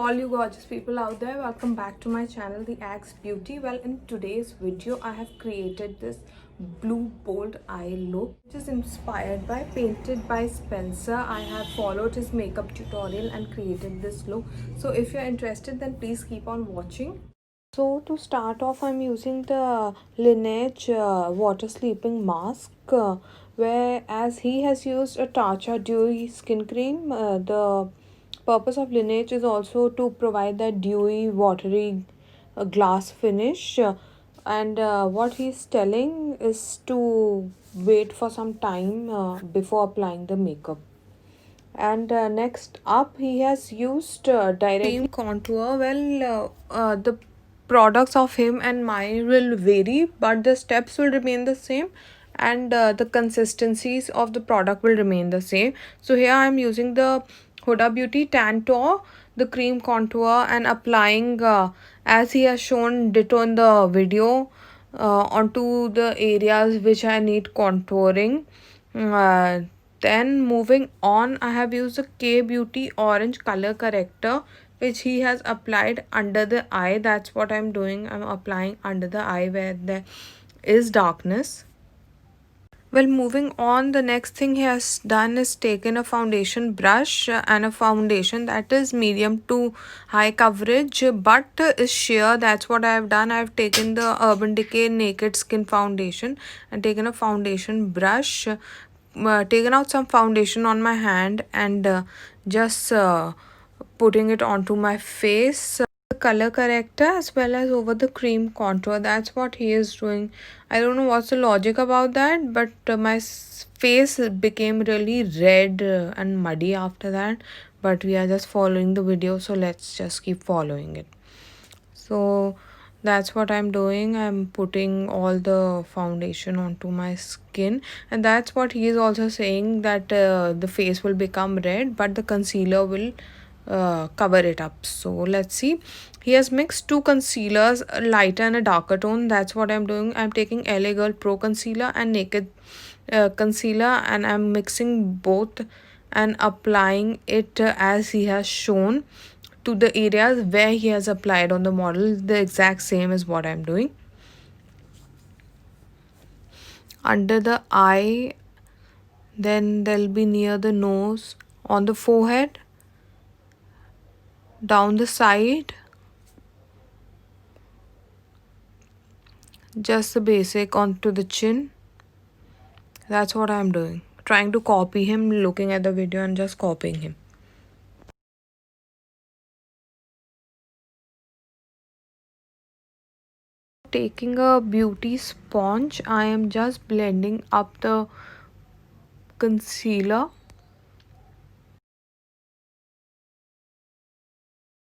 all you gorgeous people out there, welcome back to my channel, The Axe Beauty. Well, in today's video I have created this blue bold eye look, which is inspired by Painted by Spencer. I have followed his makeup tutorial and created this look. So if you're interested, then please keep on watching. So to start off, I'm using the Lineage water sleeping mask, whereas he has used a Tatcha dewy skin cream. The purpose of Lineage is also to provide that dewy, watery glass finish. And what he's telling is to wait for some time before applying the makeup. And next up, he has used direct cream contour. Well, the products of him and mine will vary, but the steps will remain the same, and the consistencies of the product will remain the same. So here I am using the Huda Beauty Tantour, the cream contour, and applying as he has shown ditto in the video onto the areas which I need contouring. Then moving on, I have used the K Beauty Orange Color Corrector, which he has applied under the eye. That's what I'm doing. I'm applying under the eye where there is darkness. Well, moving on, the next thing he has done is taken a foundation brush and a foundation that is medium to high coverage but is sheer. That's what I have done. I have taken the Urban Decay Naked Skin Foundation and taken a foundation brush, taken out some foundation on my hand and just putting it onto my face. The color corrector as well as over the cream contour. That's what he is doing. I don't know what's the logic about that, but my face became really red and muddy after that. But we are just following the video, so let's just keep following it. So that's what I'm doing. I'm putting all the foundation onto my skin, and that's what he is also saying, that the face will become red but the concealer will cover it up. So let's see. He has mixed two concealers, a lighter and a darker tone. That's what I'm doing. I'm taking LA Girl Pro Concealer and Naked Concealer, and I'm mixing both and applying it as he has shown to the areas where he has applied on the model. The exact same is what I'm doing. Under the eye, then there'll be near the nose, on the forehead, down the side, just the basic onto the chin. That's what I'm doing. Trying to copy him, looking at the video and just copying him. Taking a beauty sponge, I am just blending up the concealer.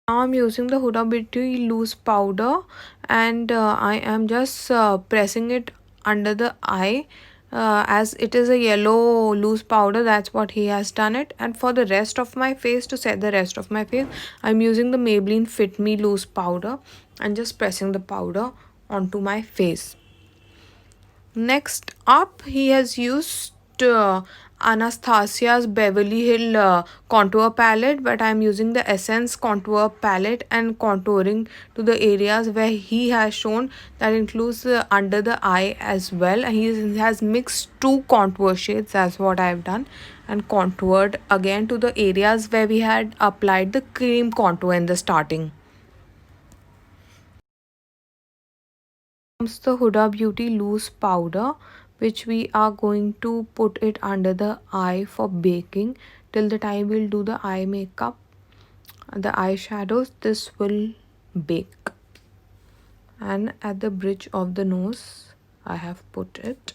Now I'm using the Huda Beauty loose powder, and I am just pressing it under the eye as it is a yellow loose powder. That's what he has done it. And for the rest of my face, to set the rest of my face, I'm using the Maybelline Fit Me loose powder and just pressing the powder onto my face. Next up, he has used Anastasia's Beverly Hill contour palette, but I'm using the Essence contour palette and contouring to the areas where he has shown. That includes under the eye as well. He has mixed two contour shades. That's what I've done, and contoured again to the areas where we had applied the cream contour in the starting. Comes the Huda Beauty loose powder, which we are going to put it under the eye for baking. Till the time we'll do the eye makeup, the eyeshadows, this will bake. And at the bridge of the nose I have put it.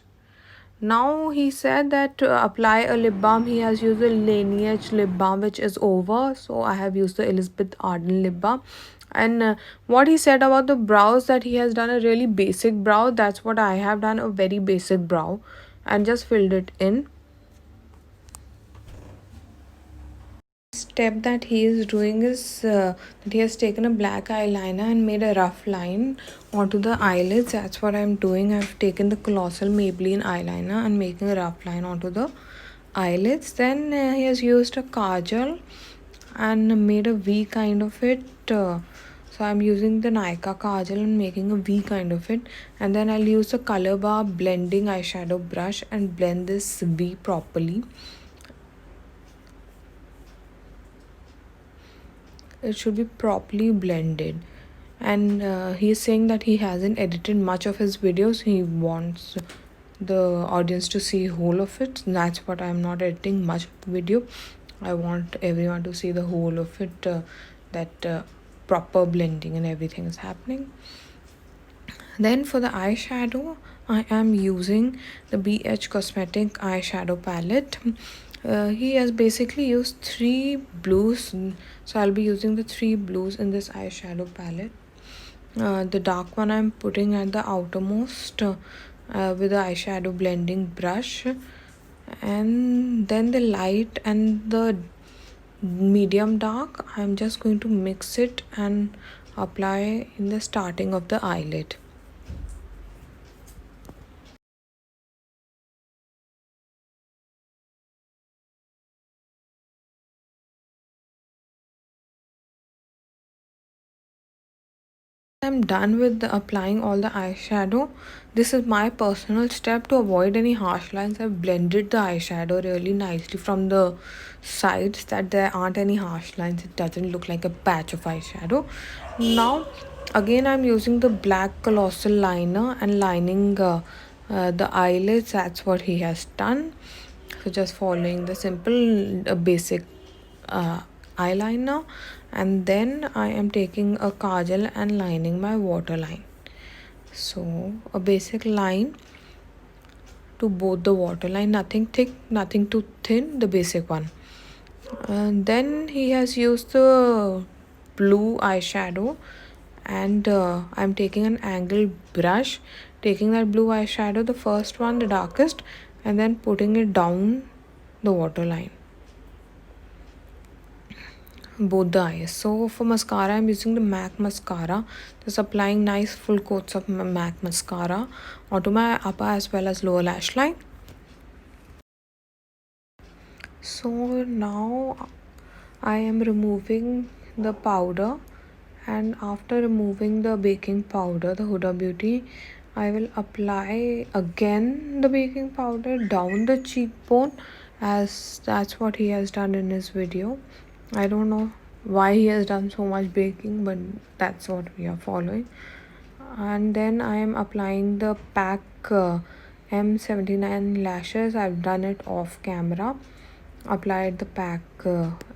Now he said that to apply a lip balm, he has used the Lineage lip balm, which is over. So I have used the Elizabeth Arden lip balm. And what he said about the brows, that he has done a really basic brow. That's what I have done, a very basic brow, and just filled it in. Step that he is doing is that he has taken a black eyeliner and made a rough line onto the eyelids. That's what I'm doing. I've taken the Colossal Maybelline eyeliner and making a rough line onto the eyelids. Then he has used a kajal and made a V kind of it. So I'm using the Nykaa Kajal and making a V kind of it, and then I'll use the Color Bar blending eyeshadow brush and blend this V properly. It should be properly blended. And he's saying that he hasn't edited much of his videos. He wants the audience to see whole of it. That's what I'm not editing much of the video. I want everyone to see the whole of it, that proper blending and everything is happening. Then for the eyeshadow, I am using the BH Cosmetic eyeshadow palette. He has basically used 3 blues, so I'll be using the 3 blues in this eyeshadow palette. The dark one I'm putting at the outermost with the eyeshadow blending brush, and then the light and the medium dark I'm just going to mix it and apply in the starting of the eyelid. I'm done with applying all the eyeshadow. This is my personal step to avoid any harsh lines. I've blended the eyeshadow really nicely from the sides that there aren't any harsh lines. It doesn't look like a patch of eyeshadow. Now again I'm using the black colossal liner and lining the eyelids. That's what he has done. So just following the simple basic eyeliner, and then I am taking a kajal and lining my waterline. So a basic line to both the waterline, nothing thick, nothing too thin, the basic one. And then he has used the blue eyeshadow, and I'm taking an angled brush, taking that blue eyeshadow, the first one, the darkest, and then putting it down the waterline, both the eyes. So for mascara, I'm using the MAC mascara. Just applying nice full coats of MAC mascara onto my upper as well as lower lash line. So now I am removing the powder, and after removing the baking powder, the Huda Beauty, I will apply again the baking powder down the cheekbone, as that's what he has done in his video. I don't know why he has done so much baking, but that's what we are following. And then I am applying the pack M79 lashes. I've done it off camera. Applied the pack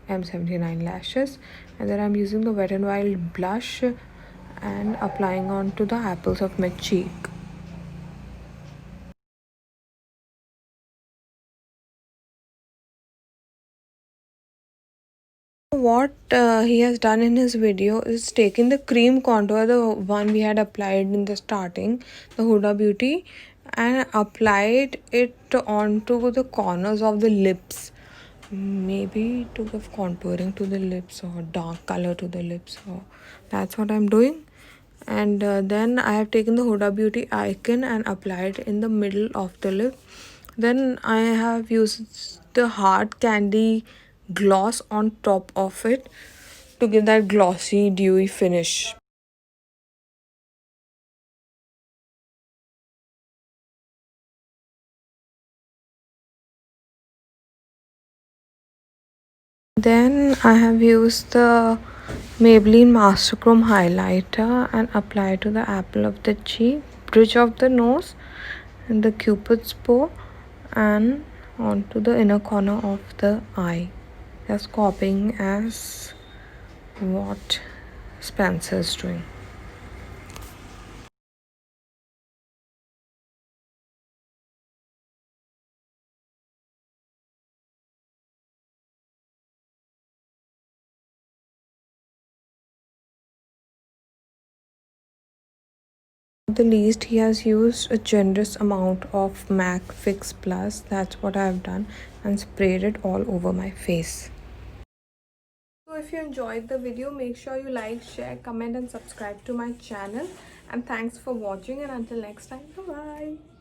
M79 lashes, and then I'm using the Wet n Wild blush and applying onto the apples of my cheek. What he has done in his video is taken the cream contour, the one we had applied in the starting, the Huda Beauty, and applied it onto the corners of the lips, maybe to give contouring to the lips or dark color to the lips. So that's what I'm doing. And then I have taken the Huda Beauty icon and applied in the middle of the lip. Then I have used the hard candy gloss on top of it to give that glossy dewy finish. Then I have used the Maybelline Master Chrome highlighter and applied to the apple of the cheek, bridge of the nose, and the cupid's bow, and onto the inner corner of the eye. Just copying as what Spencer is doing. The least, he has used a generous amount of MAC Fix Plus. That's what I have done, and sprayed it all over my face. So if you enjoyed the video, make sure you like, share, comment and subscribe to my channel. And thanks for watching, and until next time, bye bye.